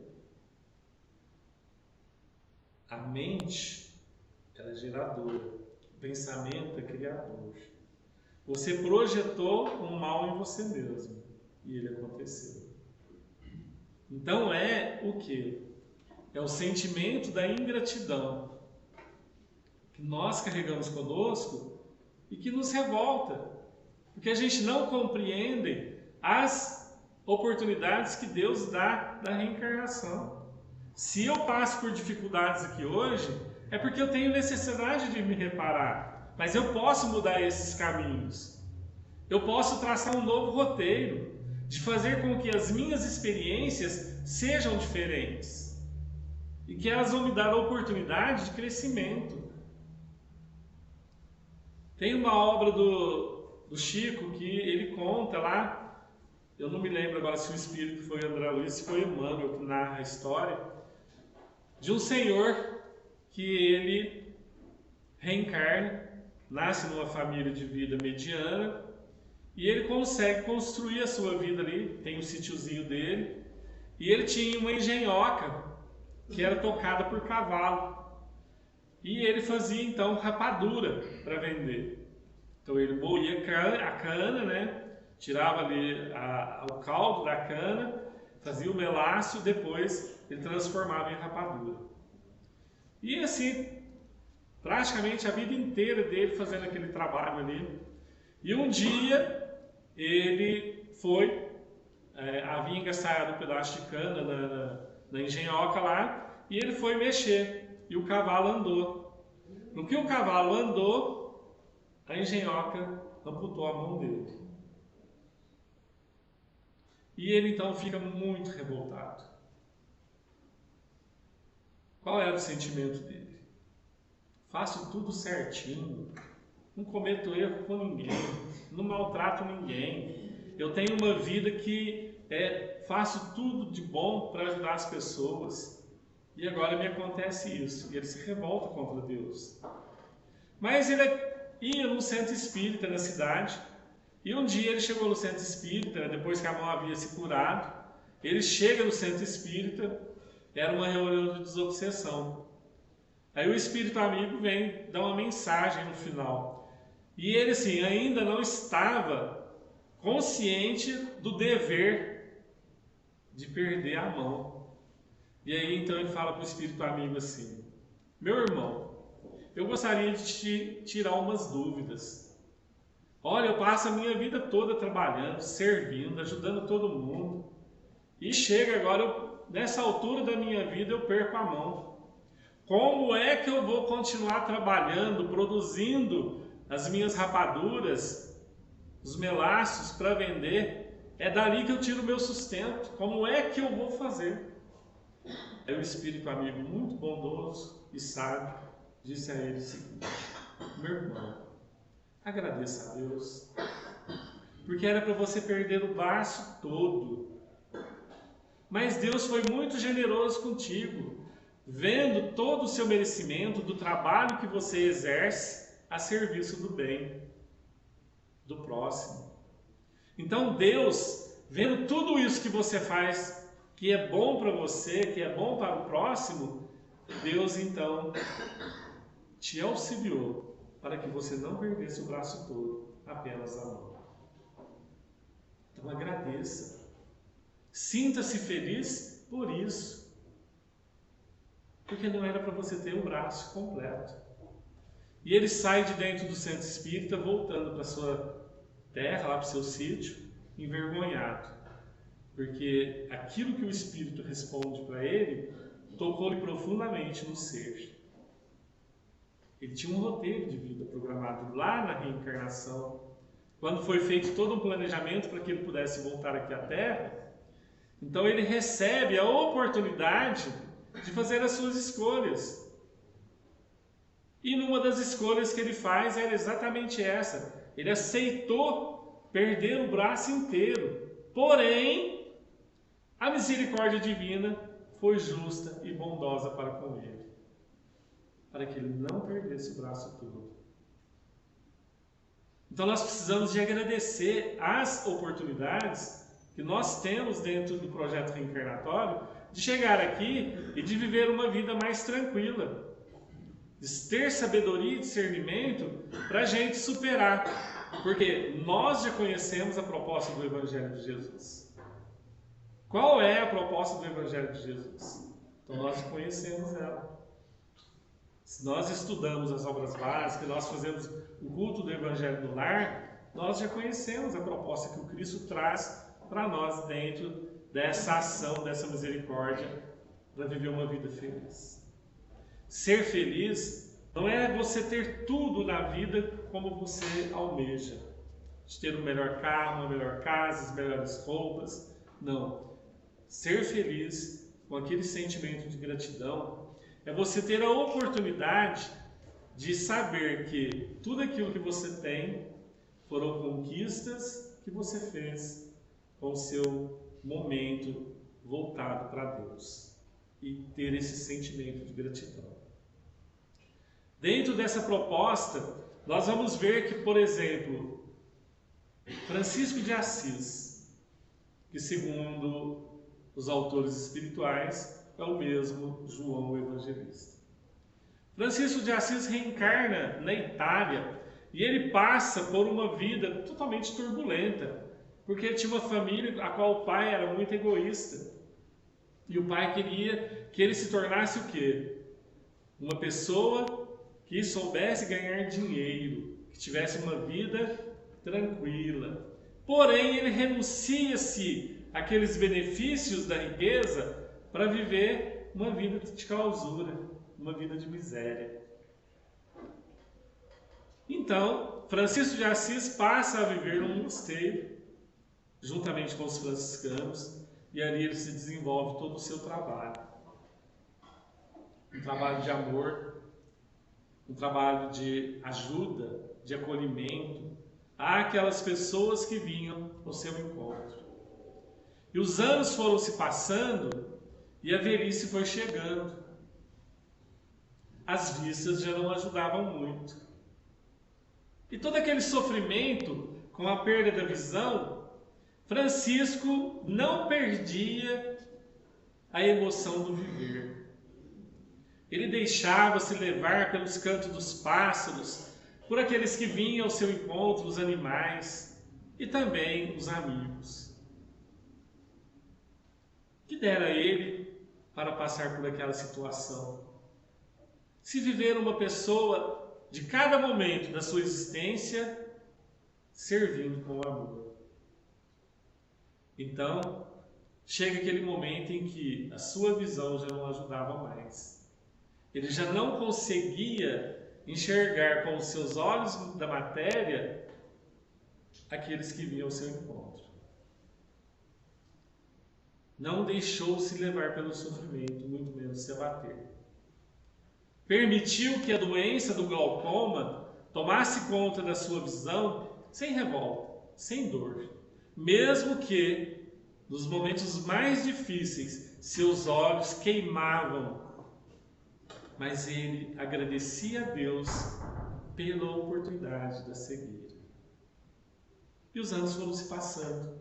S2: a mente, ela é geradora, o pensamento é criador. Você projetou um mal em você mesmo e ele aconteceu. Então é o que? É o sentimento da ingratidão que nós carregamos conosco e que nos revolta, porque a gente não compreende as oportunidades que Deus dá da reencarnação. Se eu passo por dificuldades aqui hoje, é porque eu tenho necessidade de me reparar, mas eu posso mudar esses caminhos. Eu posso traçar um novo roteiro, de fazer com que as minhas experiências sejam diferentes e que elas vão me dar a oportunidade de crescimento. Tem uma obra do Chico que ele conta lá, eu não me lembro agora se o espírito foi André Luiz, se foi Emmanuel que narra a história, de um senhor que ele reencarna, nasce numa família de vida mediana e ele consegue construir a sua vida ali, tem um sítiozinho dele, e ele tinha uma engenhoca que era tocada por cavalo. E ele fazia então rapadura para vender. Então ele moía a cana, né? Tirava ali o caldo da cana, fazia o melaço e depois ele transformava em rapadura. E assim, praticamente a vida inteira dele fazendo aquele trabalho ali. E um dia ele foi, havia engaçado um pedaço de cana na engenhoca lá, e ele foi mexer, e o cavalo andou. No que o cavalo andou, a engenhoca amputou a mão dele. E ele então fica muito revoltado. Qual era o sentimento dele? Faço tudo certinho, não cometo erro com ninguém, não maltrato ninguém. Eu tenho uma vida que faço tudo de bom para ajudar as pessoas. E agora me acontece isso. E ele se revolta contra Deus. Mas ele ia num centro espírita na cidade. E um dia ele chegou no centro espírita, depois que a mão havia se curado. Ele chega no centro espírita, era uma reunião de desobsessão. Aí o espírito amigo vem dar uma mensagem no final. E ele assim, ainda não estava consciente do dever de perder a mão. E aí então ele fala para o espírito amigo assim: meu irmão, eu gostaria de te tirar umas dúvidas. Olha, eu passo a minha vida toda trabalhando, servindo, ajudando todo mundo. E chega agora, nessa altura da minha vida, eu perco a mão. Como é que eu vou continuar trabalhando, produzindo as minhas rapaduras, os melaços para vender? É dali que eu tiro o meu sustento. Como é que eu vou fazer? Aí o espírito amigo, muito bondoso e sábio, disse a ele o seguinte: meu irmão, agradeça a Deus, porque era para você perder o braço todo, Mas Deus foi muito generoso contigo, vendo todo o seu merecimento do trabalho que você exerce a serviço do bem, do próximo. Então Deus, vendo tudo isso que você faz, que é bom para você, que é bom para o próximo, Deus então te auxiliou para que você não perdesse o braço todo, apenas a mão. Então agradeça. Sinta-se feliz por isso. Porque não era para você ter o braço completo. E ele sai de dentro do centro espírita, voltando para sua terra, lá para o seu sítio, envergonhado. Porque aquilo que o espírito responde para ele, tocou-lhe profundamente no ser. Ele tinha um roteiro de vida programado lá na reencarnação. Quando foi feito todo um planejamento para que ele pudesse voltar aqui à Terra, então ele recebe a oportunidade de fazer as suas escolhas. E numa das escolhas que ele faz era exatamente essa. Ele aceitou perder o braço inteiro. Porém, a misericórdia divina foi justa e bondosa para com ele, para que ele não perdesse o braço todo. Então nós precisamos de agradecer as oportunidades que nós temos dentro do projeto reencarnatório de chegar aqui e de viver uma vida mais tranquila, de ter sabedoria e discernimento para a gente superar, porque nós já conhecemos a proposta do Evangelho de Jesus. Qual é a proposta do Evangelho de Jesus? Então nós já conhecemos ela. Se nós estudamos as obras básicas, nós fazemos o culto do Evangelho do Lar, nós já conhecemos a proposta que o Cristo traz para nós dentro dessa ação, dessa misericórdia, para viver uma vida feliz. Ser feliz não é você ter tudo na vida como você almeja, de ter o melhor carro, uma melhor casa, as melhores roupas. Não. Ser feliz com aquele sentimento de gratidão é você ter a oportunidade de saber que tudo aquilo que você tem foram conquistas que você fez com o seu momento voltado para Deus, e ter esse sentimento de gratidão. Dentro dessa proposta, nós vamos ver que, por exemplo, Francisco de Assis, que segundo os autores espirituais é o mesmo João o Evangelista. Francisco de Assis reencarna na Itália e ele passa por uma vida totalmente turbulenta, porque ele tinha uma família a qual o pai era muito egoísta. E o pai queria que ele se tornasse o quê? Uma pessoa que soubesse ganhar dinheiro, que tivesse uma vida tranquila. Porém, ele renuncia-se àqueles benefícios da riqueza para viver uma vida de clausura, uma vida de miséria. Então, Francisco de Assis passa a viver num mosteiro, juntamente com os franciscanos, e ali ele se desenvolve todo o seu trabalho. Um trabalho de amor, um trabalho de ajuda, de acolhimento àquelas pessoas que vinham ao seu encontro. E os anos foram se passando e a velhice foi chegando. As vistas já não ajudavam muito. E todo aquele sofrimento com a perda da visão, Francisco não perdia a emoção do viver. Ele deixava-se levar pelos cantos dos pássaros, por aqueles que vinham ao seu encontro, os animais e também os amigos. Que dera ele para passar por aquela situação? Se viver uma pessoa de cada momento da sua existência servindo com amor. Então, chega aquele momento em que a sua visão já não ajudava mais. Ele já não conseguia enxergar com os seus olhos da matéria aqueles que vinham ao seu encontro. Não deixou-se levar pelo sofrimento, muito menos se abater. Permitiu que a doença do glaucoma tomasse conta da sua visão sem revolta, sem dor, mesmo que nos momentos mais difíceis, seus olhos queimavam, mas ele agradecia a Deus pela oportunidade da cegueira. E os anos foram se passando.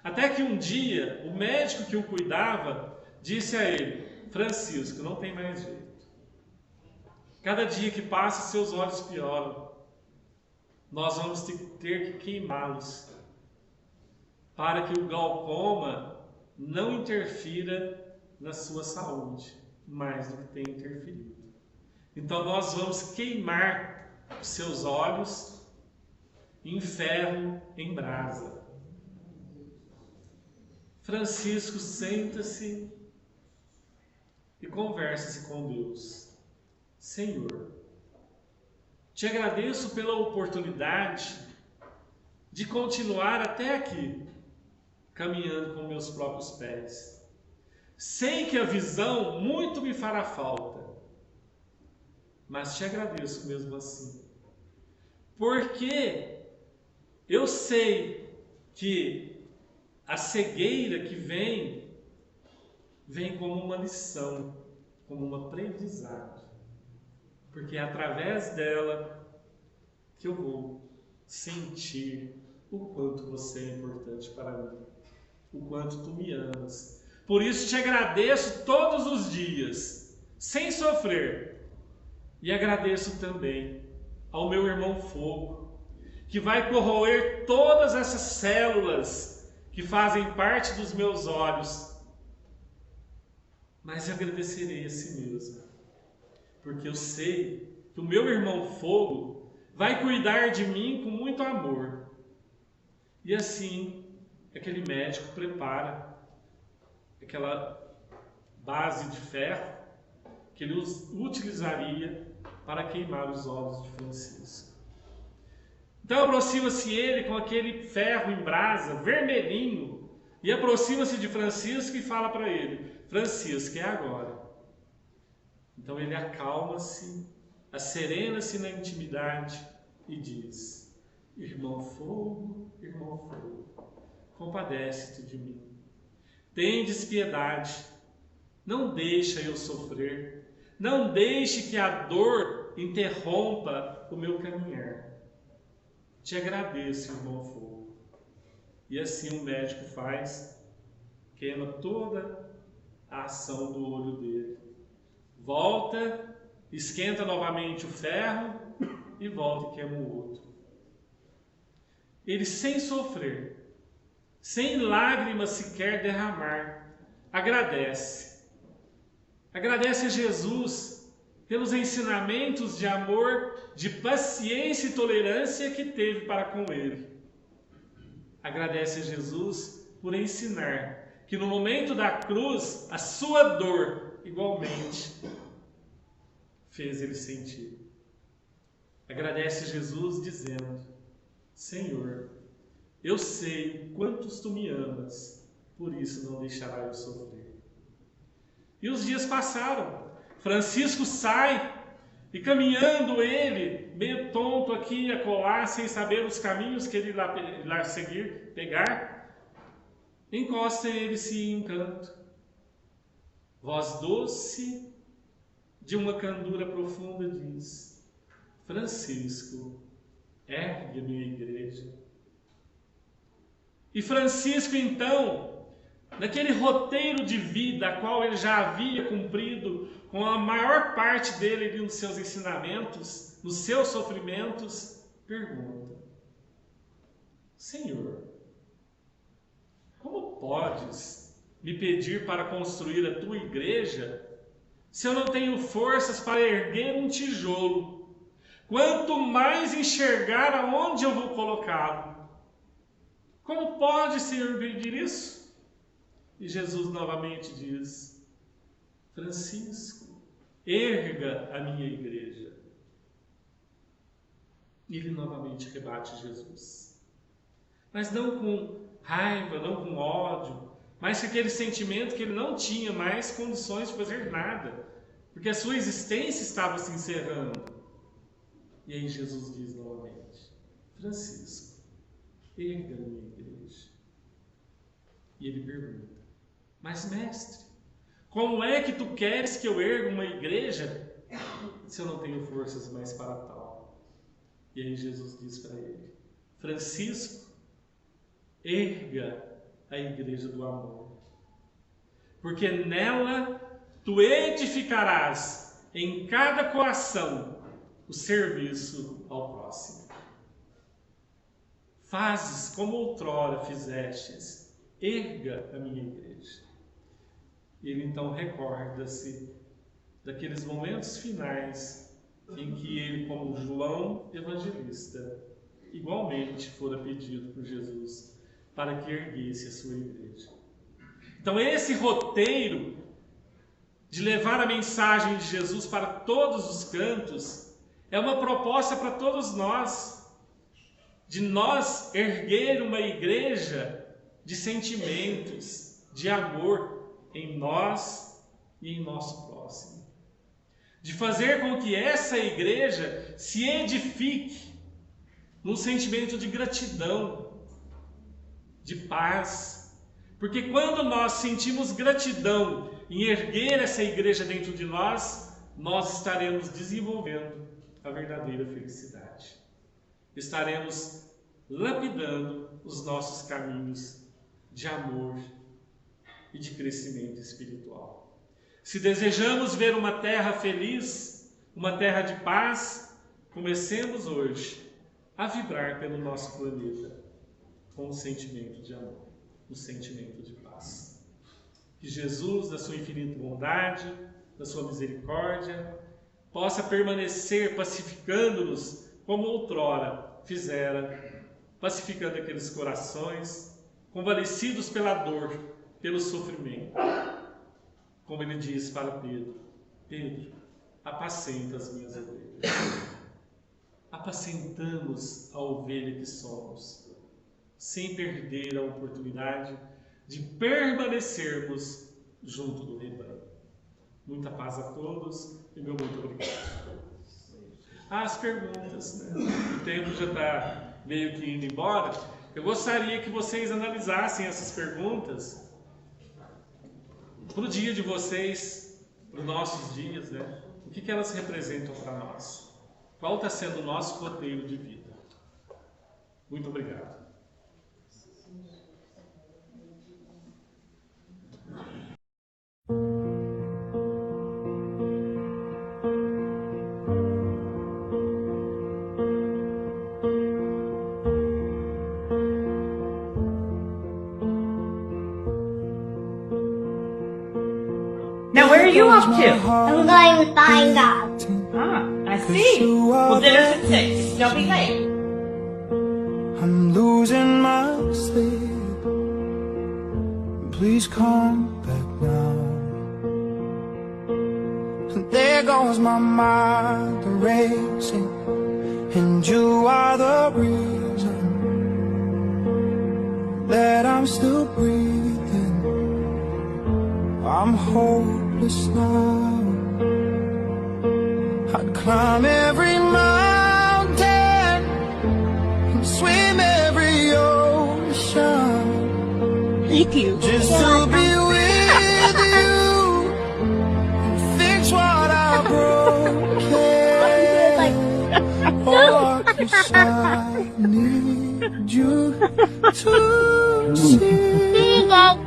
S2: Até que um dia, o médico que o cuidava disse a ele: Francisco, não tem mais jeito. Cada dia que passa, seus olhos pioram. Nós vamos ter que queimá-los para que o glaucoma não interfira na sua saúde, mais do que tem interferido. Então nós vamos queimar os seus olhos em ferro, em brasa. Francisco senta-se e conversa-se com Deus. Senhor, te agradeço pela oportunidade de continuar até aqui, caminhando com meus próprios pés. Sei que a visão muito me fará falta, mas te agradeço mesmo assim, porque eu sei que a cegueira que vem como uma lição, como uma aprendizagem, porque é através dela que eu vou sentir o quanto você é importante para mim, o quanto tu me amas. Por isso te agradeço todos os dias, sem sofrer, e agradeço também ao meu irmão Fogo, que vai corroer todas essas células que fazem parte dos meus olhos, mas agradecerei a si mesmo, porque eu sei que o meu irmão Fogo vai cuidar de mim com muito amor. E assim, aquele médico prepara aquela base de ferro que ele utilizaria para queimar os olhos de Francisco. Então aproxima-se ele com aquele ferro em brasa, vermelhinho, e aproxima-se de Francisco e fala para ele: Francisco, é agora. Então ele acalma-se, acerena-se na intimidade e diz: irmão Fogo, compadece-te de mim. Tendes piedade, não deixa eu sofrer, não deixe que a dor interrompa o meu caminhar. Te agradeço, irmão Fogo. E assim o médico faz, queima toda a ação do olho dele. Volta, esquenta novamente o ferro e volta e queima o outro. Ele, sem sofrer, sem lágrimas sequer derramar, agradece. Agradece a Jesus pelos ensinamentos de amor, de paciência e tolerância que teve para com ele. Agradece a Jesus por ensinar que no momento da cruz, a sua dor igualmente fez ele sentir. Agradece a Jesus dizendo: Senhor, eu sei quantos tu me amas, por isso não deixará eu sofrer. E os dias passaram. Francisco sai e, caminhando ele, meio tonto aqui e acolá, sem saber os caminhos que ele irá seguir, pegar, encosta ele-se em um canto. Voz doce de uma candura profunda diz: Francisco, ergue a minha igreja. E Francisco, então, naquele roteiro de vida a qual ele já havia cumprido com a maior parte dele nos seus ensinamentos, nos seus sofrimentos, pergunta: Senhor, como podes me pedir para construir a tua igreja se eu não tenho forças para erguer um tijolo? Quanto mais enxergar aonde eu vou colocá-lo. Como pode, Senhor, pedir isso? E Jesus novamente diz: Francisco, erga a minha igreja. E ele novamente rebate Jesus. Mas não com raiva, não com ódio, mas com aquele sentimento que ele não tinha mais condições de fazer nada, porque a sua existência estava se encerrando. E aí Jesus diz novamente: Francisco, erga a minha igreja. E ele pergunta: mas mestre, como é que tu queres que eu erga uma igreja se eu não tenho forças mais para tal? E aí Jesus diz para ele: Francisco, erga a igreja do amor, porque nela tu edificarás em cada coração o serviço ao próximo. Fazes como outrora fizestes, erga a minha igreja. Ele então recorda-se daqueles momentos finais em que ele, como João Evangelista, igualmente fora pedido por Jesus para que erguesse a sua igreja. Então esse roteiro de levar a mensagem de Jesus para todos os cantos é uma proposta para todos nós, de nós erguer uma igreja de sentimentos, de amor em nós e em nosso próximo. De fazer com que essa igreja se edifique num sentimento de gratidão, de paz. Porque quando nós sentimos gratidão em erguer essa igreja dentro de nós, nós estaremos desenvolvendo a verdadeira felicidade. Estaremos lapidando os nossos caminhos de amor e de crescimento espiritual. Se desejamos ver uma terra feliz, uma terra de paz, comecemos hoje a vibrar pelo nosso planeta com um sentimento de amor, um sentimento de paz. Que Jesus, da sua infinita bondade, da sua misericórdia, possa permanecer pacificando-nos como outrora fizera, pacificando aqueles corações convalescidos pela dor, pelo sofrimento. Como ele diz para Pedro: Pedro, apacenta as minhas ovelhas. Apacentamos a ovelha que somos, sem perder a oportunidade de permanecermos junto do rebanho. Muita paz a todos e meu muito obrigado. As perguntas, né? O tempo já está meio que indo embora. Eu gostaria que vocês analisassem essas perguntas para o dia de vocês, para os nossos dias, né? O que elas representam para nós? Qual está sendo o nosso roteiro de vida? Muito obrigado.
S4: Now, where are you off to?
S5: I'm going to find God.
S4: Ah, I see. Well, dinner's at 6. Don't be late.
S6: I'm losing my sleep. Please come back now. And there goes my mind racing, and you are the reason that I'm still breathing. I'm hopeless now. I'd climb every mountain and swim every ocean.
S4: Thank you.
S6: Just to be with you and fix what I broke. Oh, 'cause I need you to see that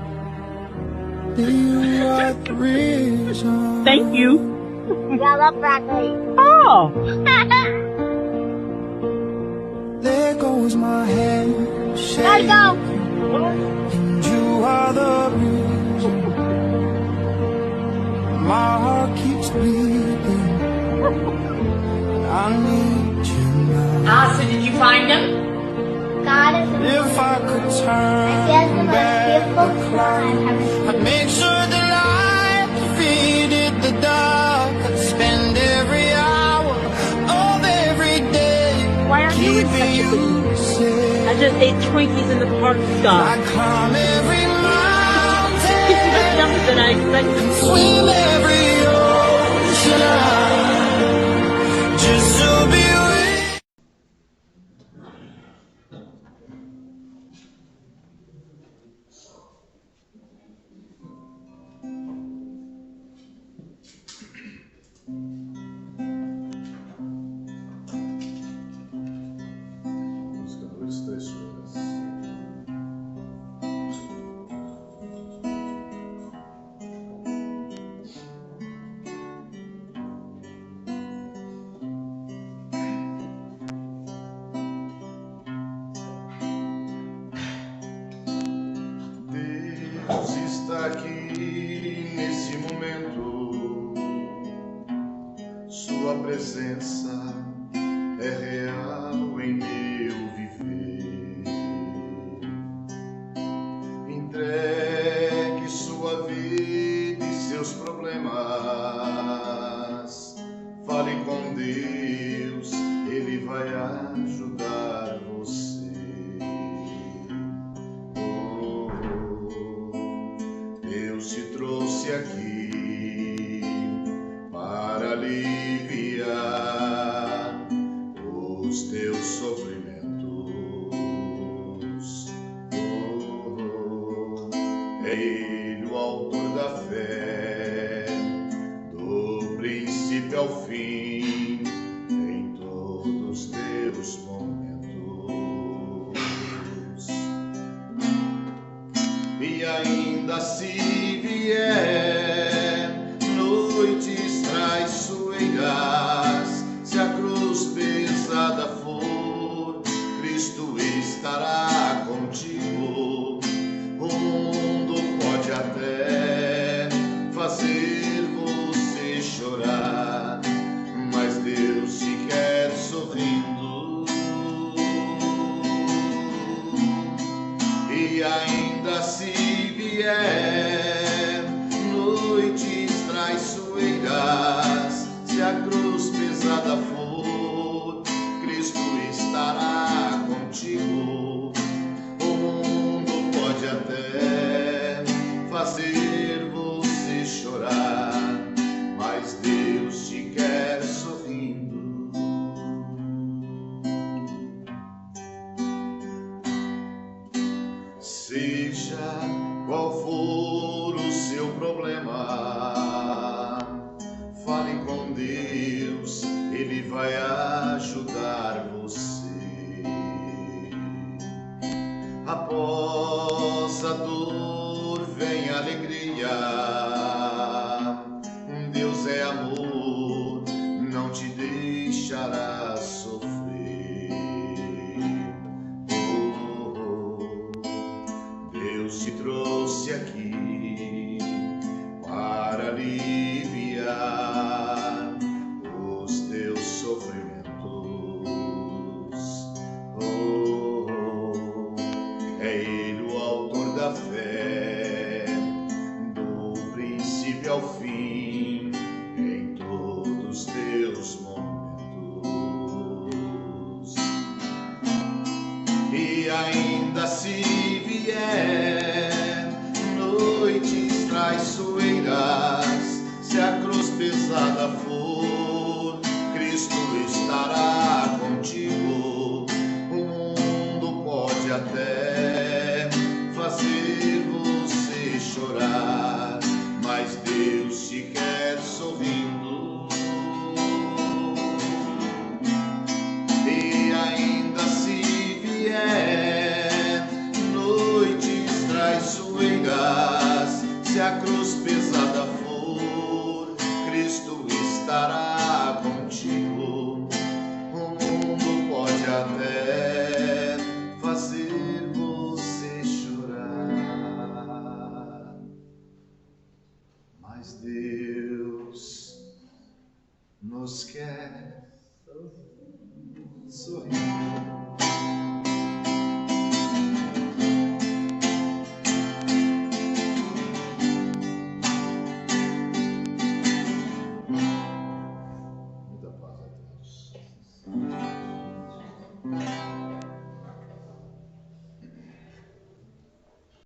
S6: you are the reason.
S4: Thank you.
S5: I love broccoli.
S4: Oh.
S6: There goes my hand
S5: Gotta
S6: shaking,
S5: go.
S6: and you are the reason. My heart keeps beating. I need you now.
S4: So did you find him?
S5: God is
S6: If I could
S5: He has
S6: turn
S5: the most
S6: back
S5: beautiful
S6: the
S5: smile I've
S6: clock,
S5: ever seen.
S6: I'd make sure the light defeated the dark. I'd spend every hour of every day
S4: Why are you in such a
S6: keeping
S4: good
S6: you
S4: mood?
S6: safe.
S4: I just ate Twinkies in the park stop.
S6: I'd climb every
S4: It's
S6: mountain,
S4: much younger than I expected.
S6: swim every ocean, just to be with.
S7: está aqui nesse momento. Sua presença é real em meu viver. Entregue sua vida e seus problemas. Fale com Deus, Ele vai ajudar você. Deus te trouxe aqui para aliviar os teus sofrimentos. É Ele o autor da fé, do princípio ao fim, em todos os teus momentos. E ainda se vier noites traiçoeiras, se a cruz pesada for, Cristo estará contigo. O mundo pode até fazer você chorar, mas Deus te quer sorrindo. E ainda se vier noites traiçoeiras, se a cruz pesada for, Cristo estará contigo. O mundo pode até fazer você chorar, mas Deus te quer sorrindo. Seja qual for o seu problema, fale com Deus, Ele vai ajudar você. Após a dor vem a alegria. Deus é amor, não te deixará sofrer. Deus te trouxe aqui para aliviar os teus sofrimentos. É Ele o autor da fé, do princípio ao fim, em todos os teus momentos. E ainda se vier noites traiçoeiras, se a cruz pesada for, Cristo estará contigo. O mundo pode até fazer você chorar, mas Deus te quer sorrindo. E ainda se vier noites traiçoeiras, se a cruz pesada for, Cristo estará contigo. O mundo pode até fazer você chorar, mas Deus nos quer sorrir.